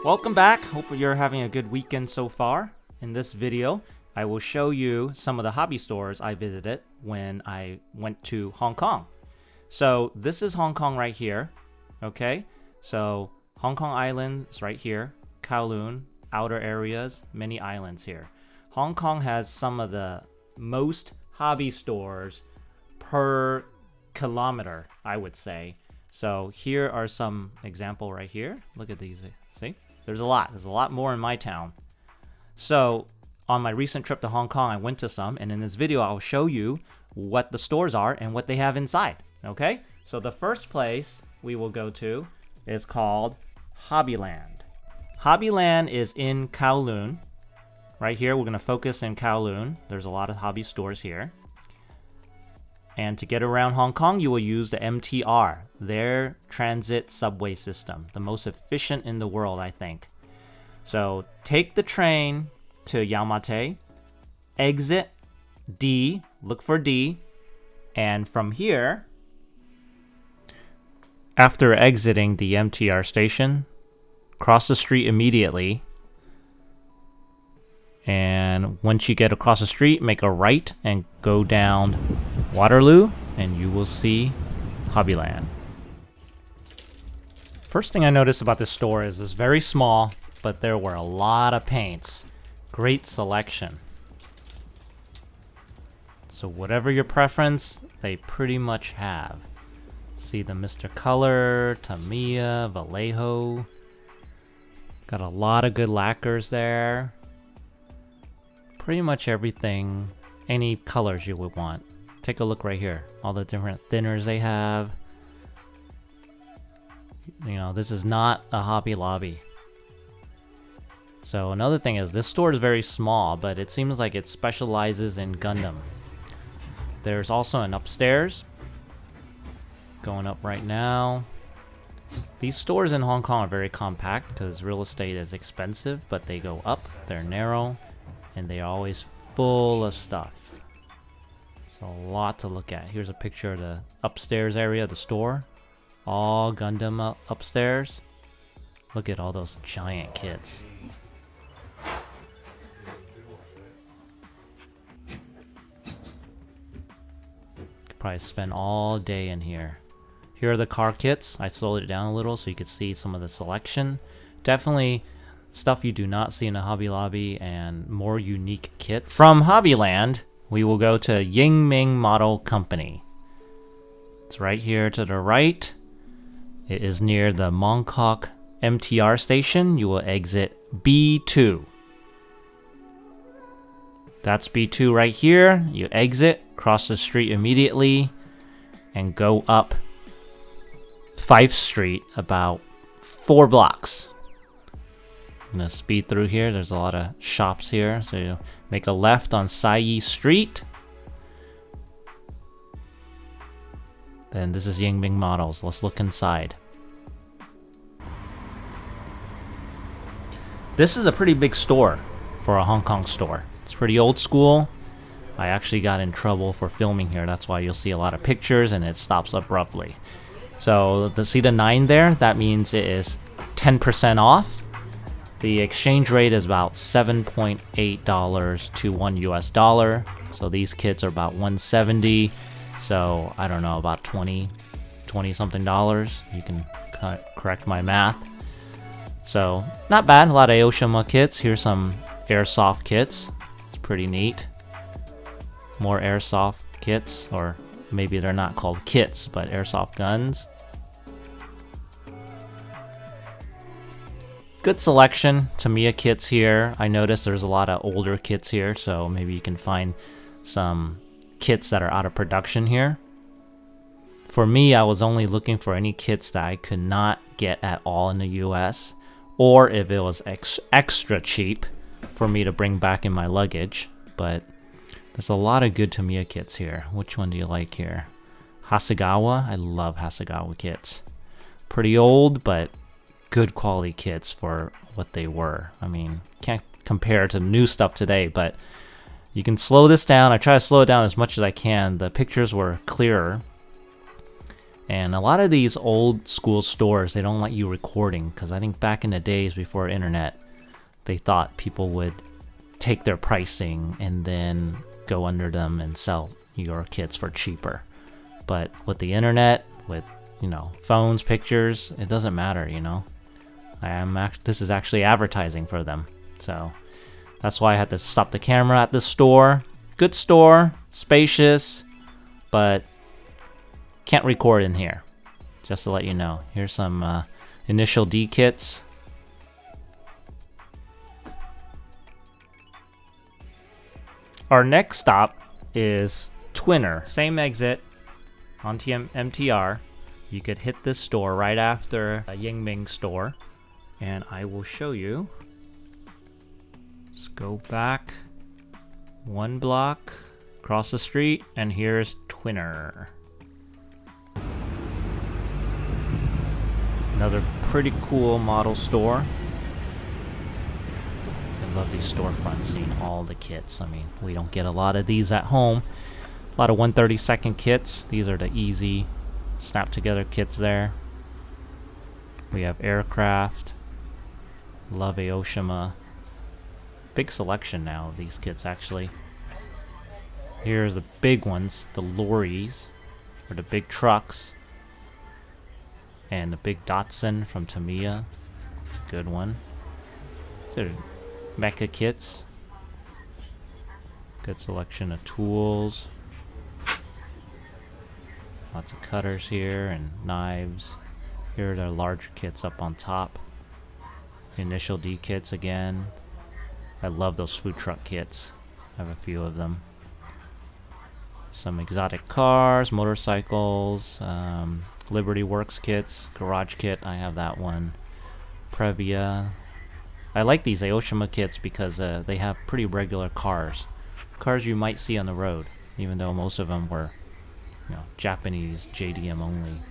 Welcome back. Hope you're having a good weekend so far. In this video, I will show you some of the hobby stores I visited when I went to Hong Kong. So this is Hong Kong right here. Okay, so Hong Kong Island is right here. Kowloon, outer areas, many islands here. Hong Kong has some of the most hobby stores per kilometer, I would say. So here are some example right here. Look at these. See? There's a lot more in my town. So on my recent trip to Hong Kong, I went to some, and in this video, I'll show you what the stores are and what they have inside. Okay? So the first place we will go to is called Hobbyland. Hobbyland is in Kowloon. Right here, we're going to focus in Kowloon. There's a lot of hobby stores here. And to get around Hong Kong, you will use the MTR, their transit subway system, the most efficient in the world, I think. So take the train to Yau Ma Tei, exit D, look for D, and from here, after exiting the MTR station, cross the street immediately. And once you get across the street, make a right and go down Waterloo, and you will see Hobbyland. First thing I noticed about this store is it's very small, but there were a lot of paints. Great selection. So whatever your preference, they pretty much have. See the Mr. Color, Tamiya, Vallejo. Got a lot of good lacquers there. Pretty much everything, any colors you would want. Take a look right here. All the different thinners they have. You know, this is not a Hobby Lobby. So another thing is, this store is very small, but it seems like it specializes in Gundam. There's also an upstairs. Going up right now. These stores in Hong Kong are very compact because real estate is expensive, but they go up, they're narrow, and they're always full of stuff. So a lot to look at. Here's a picture of the upstairs area of the store. All Gundam upstairs. Look at all those giant kits. Could probably spend all day in here. Here are the car kits. I slowed it down a little so you could see some of the selection. Definitely stuff you do not see in a Hobby Lobby and more unique kits. From Hobbyland, we will go to Ying Model Company. It's right here to the right. It is near the Mong Kok MTR station. You will exit B2. That's B2 right here. You exit, cross the street immediately, and go up 5th Street about 4 blocks. I'm gonna speed through here. There's a lot of shops here. So you make a left on Sai Yi Street. Then this is Ying Ming Models. Let's look inside. This is a pretty big store for a Hong Kong store. It's pretty old school. I actually got in trouble for filming here. That's why you'll see a lot of pictures and it stops abruptly. So see the 9 there? That means it is 10% off. The exchange rate is about $7.8 to $1 US. So these kits are about $170. So I don't know, about 20 something dollars. You can correct my math. So not bad. A lot of Aoshima kits. Here's some airsoft kits. It's pretty neat. More airsoft kits, or maybe they're not called kits, but airsoft guns. Good selection. Tamiya kits here. I noticed there's a lot of older kits here, so maybe you can find some kits that are out of production here. For me, I was only looking for any kits that I could not get at all in the US, or if it was extra cheap for me to bring back in my luggage. But there's a lot of good Tamiya kits here. Which one do you like here? Hasegawa. I love Hasegawa kits. Pretty old, but good quality kits for what they were. I mean, can't compare to new stuff today, but you can slow this down. I try to slow it down as much as I can. The pictures were clearer. And a lot of these old school stores, they don't let you recording, because I think back in the days before internet, they thought people would take their pricing and then go under them and sell your kits for cheaper. But with the internet, with, you know, phones, pictures, it doesn't matter, you know. This is actually advertising for them. So that's why I had to stop the camera at this store. Good store, spacious, but can't record in here. Just to let you know. Here's some initial D kits. Our next stop is Twinner. Same exit on MTR. You could hit this store right after a Ying Ming store. And I will show you. Let's go back one block across the street, and here's Twinner. Another pretty cool model store. I love these storefronts, seeing all the kits. I mean, we don't get a lot of these at home. A lot of 1/32 kits. These are the easy snap together kits there. We have aircraft. Love Aoshima. Big selection now of these kits, actually. Here's the big ones, the lorries, or the big trucks. And the big Datsun from Tamiya. It's a good one. These are mecha kits. Good selection of tools. Lots of cutters here and knives. Here are the larger kits up on top. Initial D kits again. I love those food truck kits. I have a few of them. Some exotic cars, motorcycles, Liberty Works kits, garage kit, I have that one. Previa. I like these Aoshima kits because they have pretty regular cars. Cars you might see on the road, even though most of them were, you know, Japanese JDM only.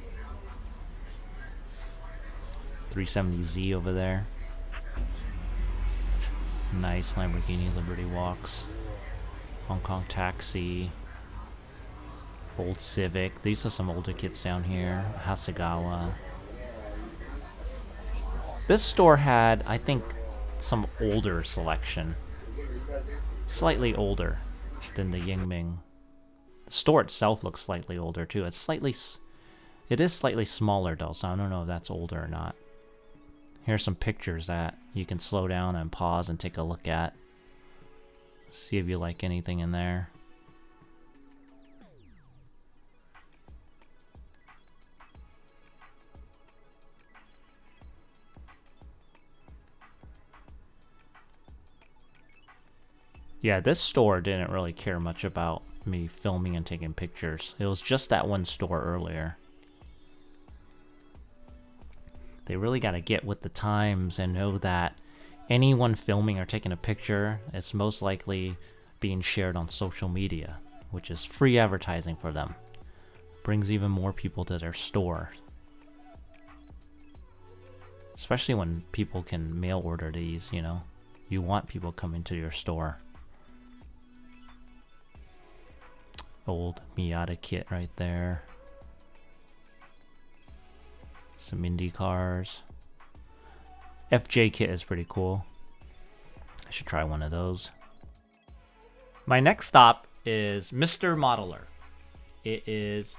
370Z over there. Nice Lamborghini Liberty Walks. Hong Kong Taxi. Old Civic. These are some older kits down here. Hasegawa. This store had, I think, some older selection. Slightly older than the Ying Ming. The store itself looks slightly older too. It is slightly smaller though, so I don't know if that's older or not. Here's some pictures that you can slow down and pause and take a look at. See if you like anything in there. Yeah, this store didn't really care much about me filming and taking pictures. It was just that one store earlier. They really got to get with the times and know that anyone filming or taking a picture is most likely being shared on social media, which is free advertising for them. Brings even more people to their store. Especially when people can mail order these, you know. You want people coming to your store. Old Miata kit right there. Some Indy cars. FJ kit is pretty cool. I should try one of those. My next stop is Mr. Modeler. It is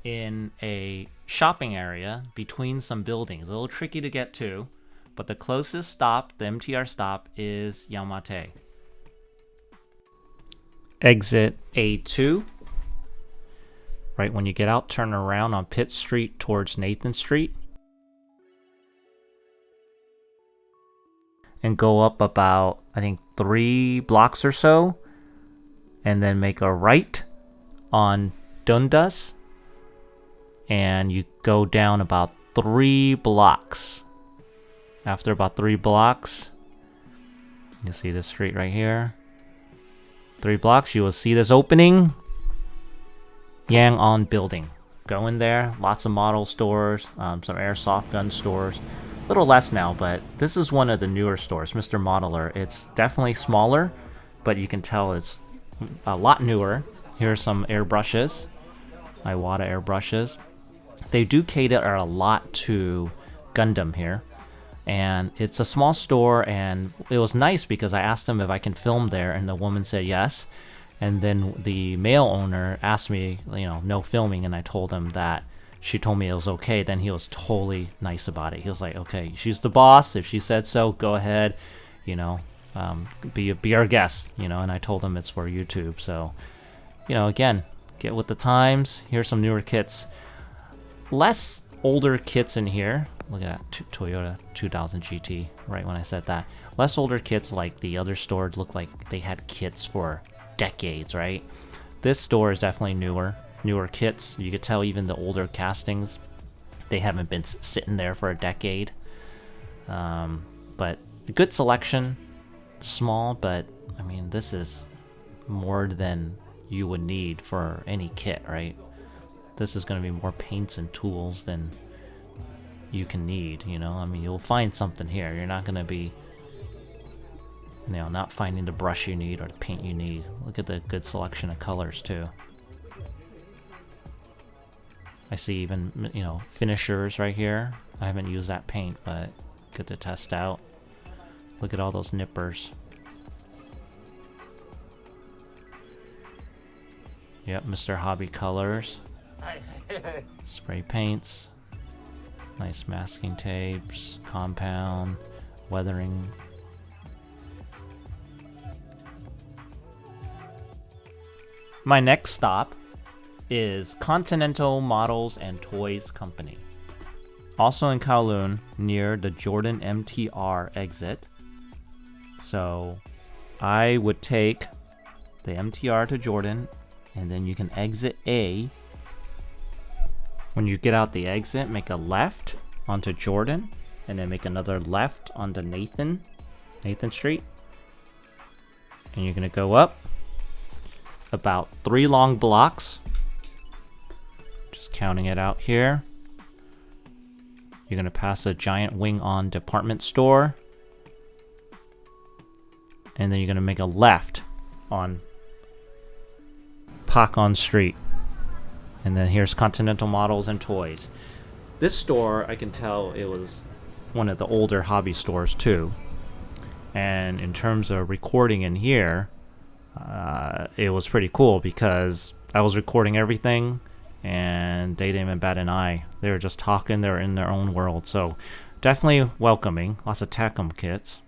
in a shopping area between some buildings. A little tricky to get to, but the closest stop, the MTR stop, is Yamate. Exit A2. Right when you get out, turn around on Pitt Street towards Nathan Street. And go up about, I think, 3 blocks or so. And then make a right on Dundas. And you go down about 3 blocks. After about 3 blocks, you see this street right here. 3 blocks, you will see this opening. Yang On building. Go in there, lots of model stores, some airsoft gun stores. A little less now, but this is one of the newer stores, Mr. Modeler. It's definitely smaller, but you can tell it's a lot newer. Here are some airbrushes, Iwata airbrushes. They do cater a lot to Gundam here. And it's a small store, and it was nice because I asked them if I can film there, and the woman said yes. And then the male owner asked me, no filming, and I told him that she told me it was okay. Then he was totally nice about it. He was like, okay, she's the boss. If she said so, go ahead, be our guest, and I told him it's for YouTube. So, again, get with the times. Here's some newer kits. Less older kits in here. Look at that Toyota 2000 GT, right when I said that. Less older kits like the other store looked like they had kits for decades, right? This store is definitely newer kits. You could tell even the older castings, they haven't been sitting there for a decade. But a good selection, small, but I mean, this is more than you would need for any kit, right? This is going to be more paints and tools than you can need, I mean, you'll find something here. You're not going to be, not finding the brush you need or the paint you need. Look at the good selection of colors, too. I see even, finishers right here. I haven't used that paint, but good to test out. Look at all those nippers. Yep, Mr. Hobby Colors. Spray paints. Nice masking tapes, compound, weathering. My next stop is Continental Models and Toys Company. Also in Kowloon, near the Jordan MTR exit. So I would take the MTR to Jordan, and then you can exit A. When you get out the exit, make a left onto Jordan, and then make another left onto Nathan Street. And you're gonna go up about 3 long blocks. Just counting it out here. You're gonna pass a giant Wing On department store. And then you're gonna make a left on Pakon Street. And then here's Continental Models and Toys. This store, I can tell it was one of the older hobby stores too. And in terms of recording in here, it was pretty cool because I was recording everything and they didn't even bat an eye. They were just talking, they were in their own world. So definitely welcoming, lots of Tacom kits.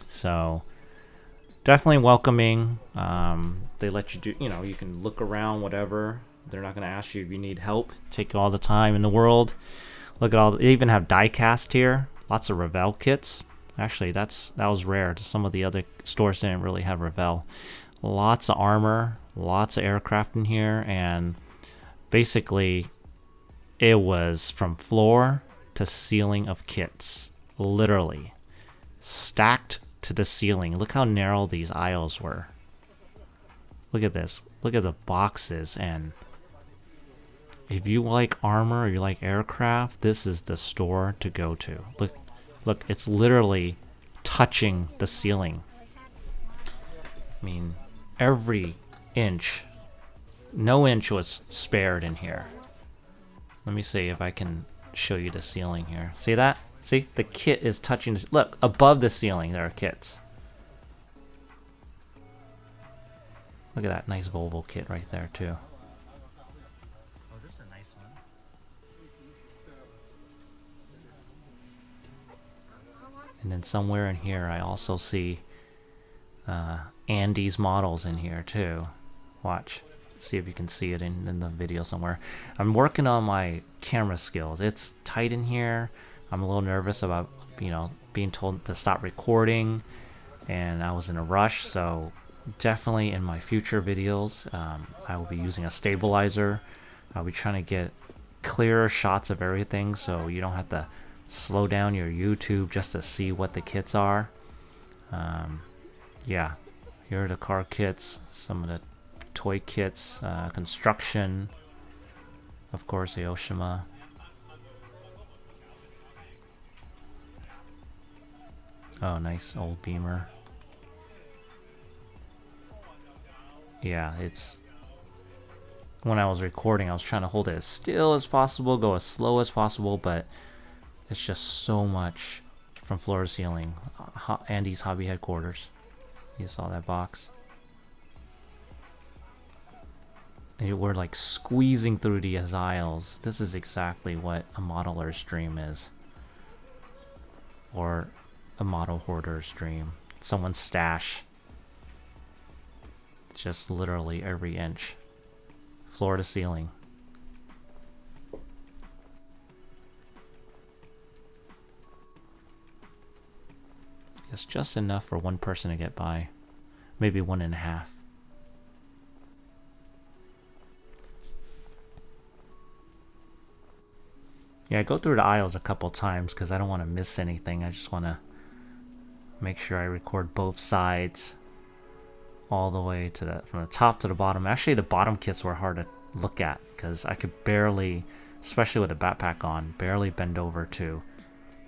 So definitely welcoming. They let you do, you can look around, whatever. They're not going to ask you if you need help. Take all the time in the world. Look at all. They even have die cast here. Lots of Revell kits. Actually, that was rare. Some of the other stores didn't really have Revell. Lots of armor. Lots of aircraft in here. And basically, it was from floor to ceiling of kits. Literally. Stacked to the ceiling. Look how narrow these aisles were. Look at this. Look at the boxes. And if you like armor or you like aircraft, this is the store to go to. Look, it's literally touching the ceiling. I mean, every inch, no inch was spared in here. Let me see if I can show you the ceiling here. See that? See, the kit is touching this. Look, above the ceiling there are kits. Look at that nice Volvo kit right there too. And then somewhere in here, I also see Andy's models in here too. Watch. See if you can see it in the video somewhere. I'm working on my camera skills. It's tight in here. I'm a little nervous about, being told to stop recording. And I was in a rush, so definitely in my future videos, I will be using a stabilizer. I'll be trying to get clearer shots of everything so you don't have to slow down your YouTube just to see what the kits are. Yeah, here are the car kits, some of the toy kits, construction, of course, Aoshima. Oh, nice old Beamer. Yeah, it's when I was recording, I was trying to hold it as still as possible, go as slow as possible, but it's just so much from floor to ceiling. Andy's Hobby Headquarters. You saw that box. And we're like squeezing through these aisles. This is exactly what a modeler's dream is. Or a model hoarder's dream. Someone's stash. Just literally every inch. Floor to ceiling. It's just enough for one person to get by. Maybe 1.5. Yeah, I go through the aisles a couple times because I don't want to miss anything. I just want to make sure I record both sides all the way to the from the top to the bottom. Actually, the bottom kits were hard to look at because I could barely, especially with a backpack on, barely bend over to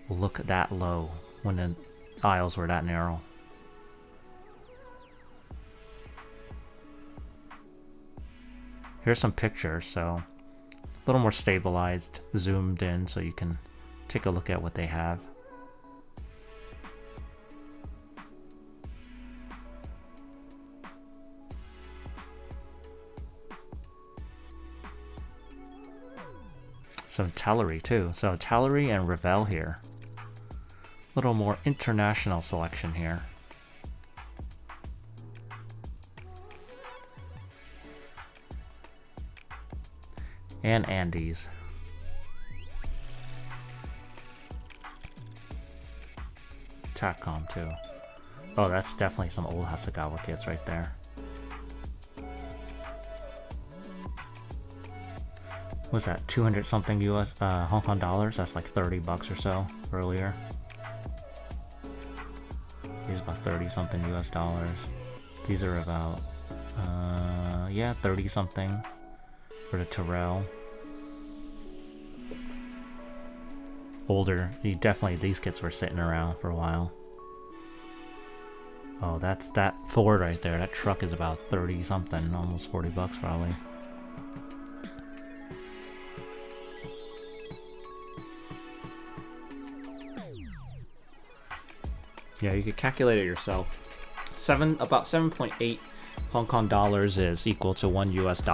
look that low when the aisles were that narrow. Here's some pictures, so a little more stabilized, zoomed in, so you can take a look at what they have. Some Tallery too. So Tallery and Revell here. A little more international selection here. And Andes. TACCOM too. Oh, that's definitely some old Hasegawa kits right there. What's that? 200 something US Hong Kong dollars? That's like 30 bucks or so earlier. These are about 30 something US dollars. These are about yeah, 30 something for the Terrell. Older. Definitely these kits were sitting around for a while. Oh, that's that Ford right there. That truck is about 30 something, almost 40 bucks probably. Yeah, you could calculate it yourself. About 7.8 Hong Kong dollars is equal to $1 US.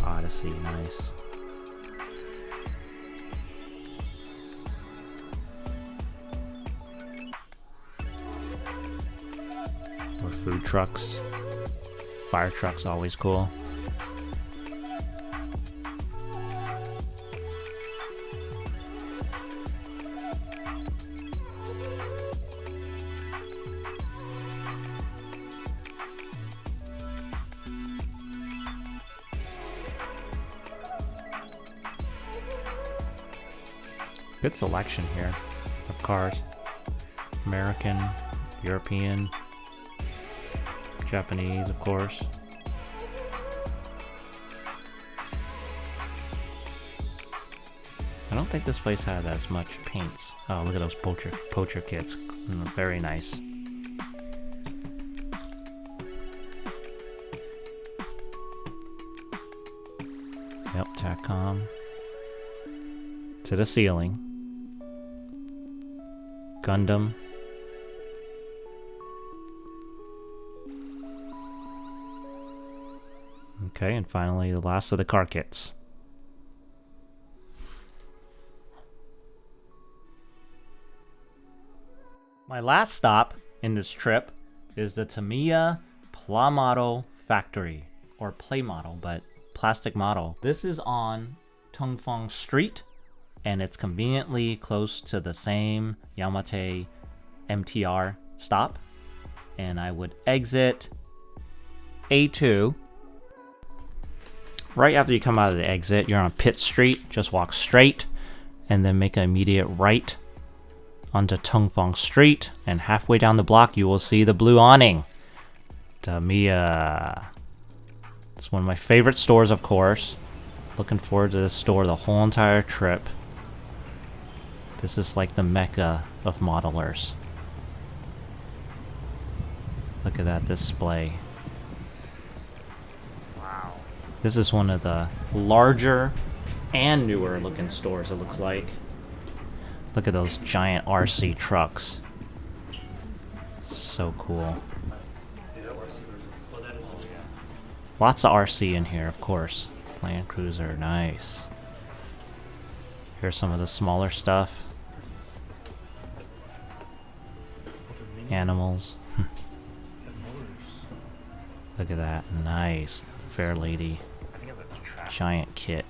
Odyssey, nice. Or food trucks. Fire trucks, always cool. Good selection here of cars. American, European, Japanese, of course. I don't think this place had as much paints. Oh, look at those poacher kits. Very nice. Yep, TACCOM. To the ceiling. Gundam. Okay, and finally the last of the car kits. My last stop in this trip is the TAMIYA Plamodel Factory, or Play Model, but plastic model. This is on Tung Fong Street, and it's conveniently close to the same Yamate MTR stop. And I would exit A2. Right after you come out of the exit, you're on Pitt Street. Just walk straight and then make an immediate right onto Tung Fong Street. And halfway down the block, you will see the blue awning. TAMIYA. It's one of my favorite stores, of course. Looking forward to this store the whole entire trip. This is like the mecca of modelers. Look at that display. Wow. This is one of the larger and newer looking stores, it looks like. Look at those giant RC trucks. So cool. Lots of RC in here, of course. Land Cruiser, nice. Here's some of the smaller stuff. Animals. Look at that, nice. Fair Lady. Giant kit.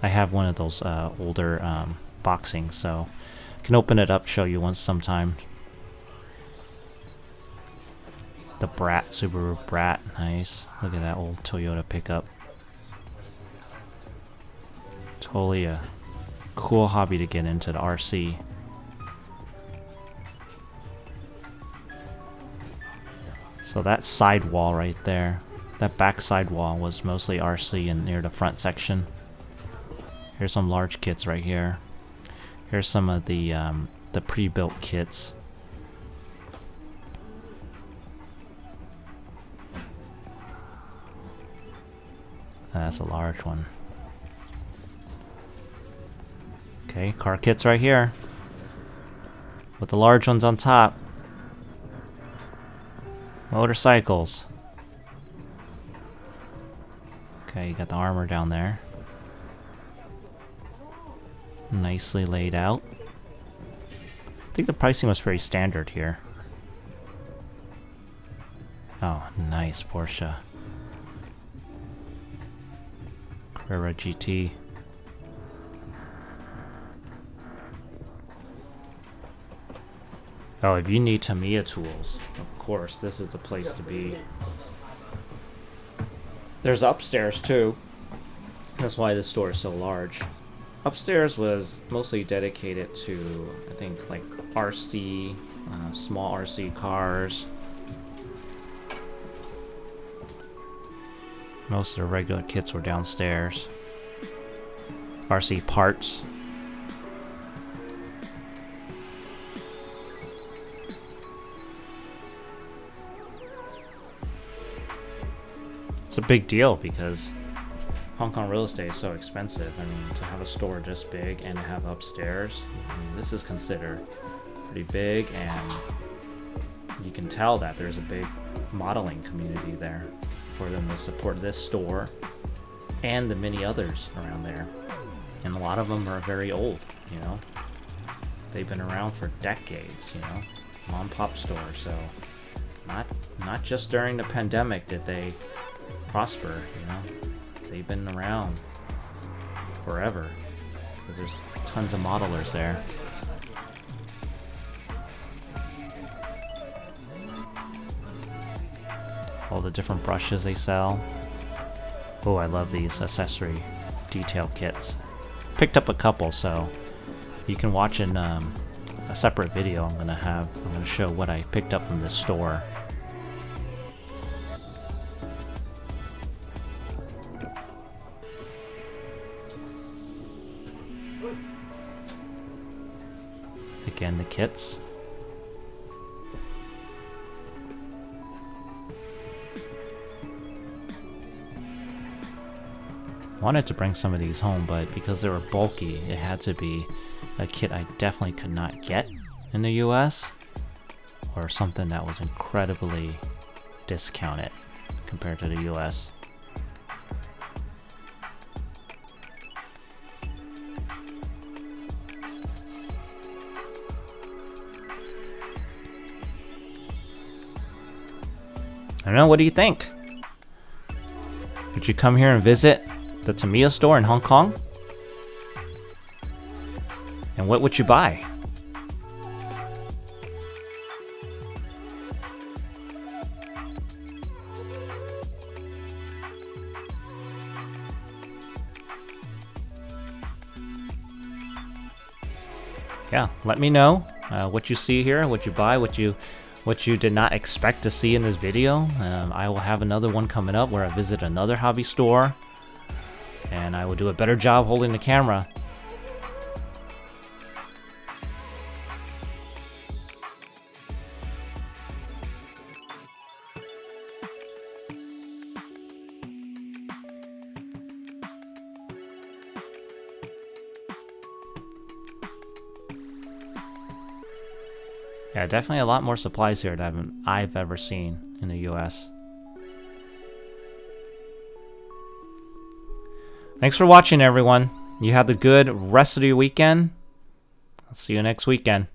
I have one of those older boxing, so I can open it up, show you once sometime. The Brat, Subaru Brat, nice. Look at that old Toyota pickup. Totally a cool hobby to get into, the RC. So that sidewall right there, that back sidewall was mostly RC and near the front section. Here's some large kits right here. Here's some of the pre-built kits. That's a large one. Okay, car kits right here. With the large ones on top. Motorcycles. Okay, you got the armor down there. Nicely laid out. I think the pricing was pretty standard here. Oh, nice Porsche. Carrera GT. Oh, if you need Tamiya tools, of course, this is the place to be. There's upstairs too. That's why this store is so large. Upstairs was mostly dedicated to, I think, like RC, small RC cars. Most of the regular kits were downstairs. RC parts. It's a big deal because Hong Kong real estate is so expensive. I mean, to have a store this big and to have upstairs, I mean, this is considered pretty big, and you can tell that there's a big modeling community there for them to support this store and the many others around there. And a lot of them are very old, you know. They've been around for decades, you know. Mom and pop stores, so not just during the pandemic did they prosper, you know. They've been around forever because there's tons of modelers there. All the different brushes they sell. Oh, I love these accessory detail kits. Picked up a couple, so you can watch in a separate video I'm gonna show what I picked up from this store. Again, the kits. Wanted to bring some of these home, but because they were bulky, it had to be a kit I definitely could not get in the US, or something that was incredibly discounted compared to the US. I don't know, what do you think? Could you come here and visit the Tamiya store in Hong Kong? And what would you buy? Yeah, let me know what you see here, what you buy, what you did not expect to see in this video. I will have another one coming up where I visit another hobby store, and I will do a better job holding the camera. Yeah, definitely a lot more supplies here than I've ever seen in the US. Thanks for watching, everyone. You have a good rest of your weekend. I'll see you next weekend.